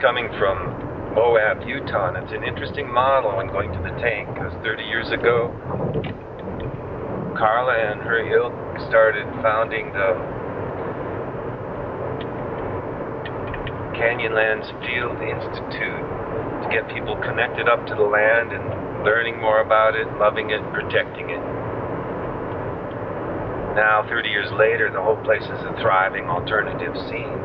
coming from Moab, Utah, and it's an interesting model when going to the tank, because 30 years ago, Carla and her ilk started founding the Canyonlands Field Institute to get people connected up to the land and learning more about it, loving it, protecting it. Now, 30 years later, the whole place is a thriving alternative scene.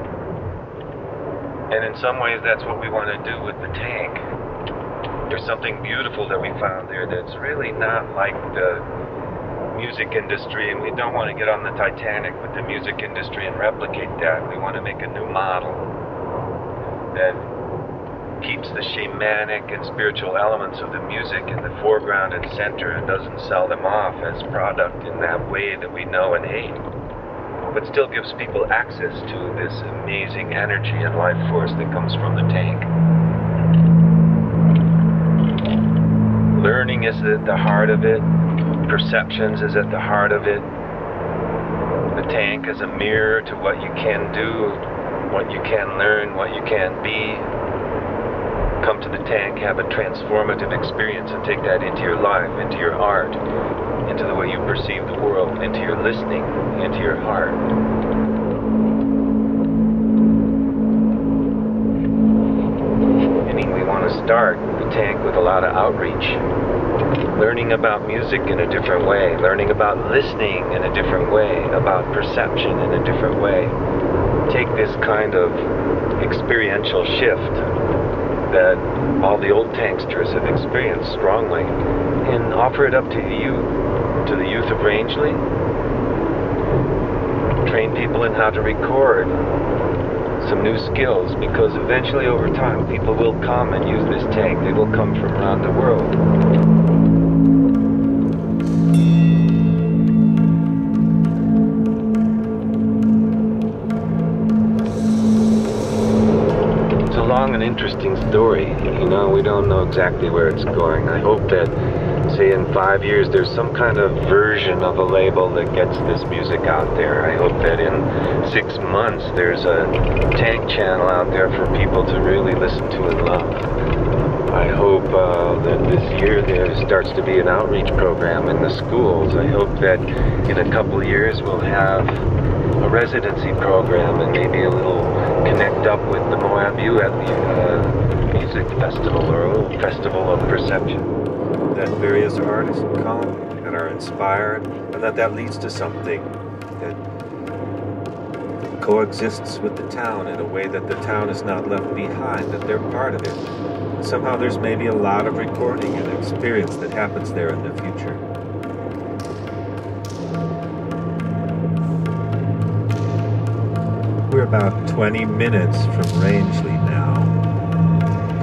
And in some ways, that's what we want to do with the tank. There's something beautiful that we found there that's really not like the music industry, and we don't want to get on the Titanic with the music industry and replicate that. We want to make a new model that keeps the shamanic and spiritual elements of the music in the foreground and center and doesn't sell them off as product in that way that we know and hate, but still gives people access to this amazing energy and life force that comes from the tank. Learning is at the heart of it. Perceptions is at the heart of it. The tank is a mirror to what you can do, what you can learn, what you can be. Come to the tank, have a transformative experience, and take that into your life, into your art, into the way you perceive the world, into your listening, into your heart. Meaning we want to start the tank with a lot of outreach. Learning about music in a different way, learning about listening in a different way, about perception in a different way. Take this kind of experiential shift that all the old tanksters have experienced strongly, and offer it up to the youth of Rangeley. Train people in how to record some new skills, because eventually over time people will come and use this tank. They will come from around the world. An interesting story. You know, we don't know exactly where it's going. I hope that, say, in 5 years there's some kind of version of a label that gets this music out there. I hope that in 6 months there's a tank channel out there for people to really listen to and love. I hope that this year there starts to be an outreach program in the schools. I hope that in a couple of years we'll have a residency program and maybe a little connect up with the Moab Music Festival, or a little festival of perception. That various artists come and are inspired, and that leads to something that coexists with the town in a way that the town is not left behind, that they're part of it. Somehow there's maybe a lot of recording and experience that happens there in the future. We're about 20 minutes from Rangeley now,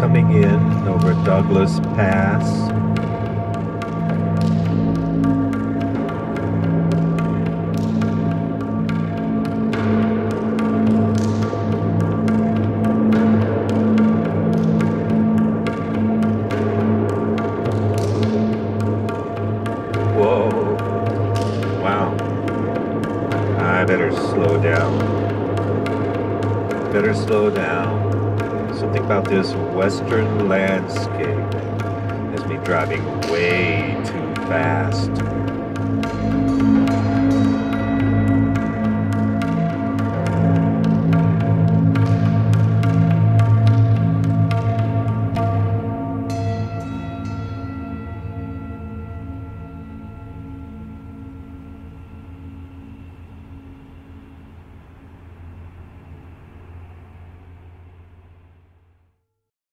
coming in over Douglas Pass. Whoa, wow, I better slow down. Better slow down. Something about this western landscape has me driving way too fast.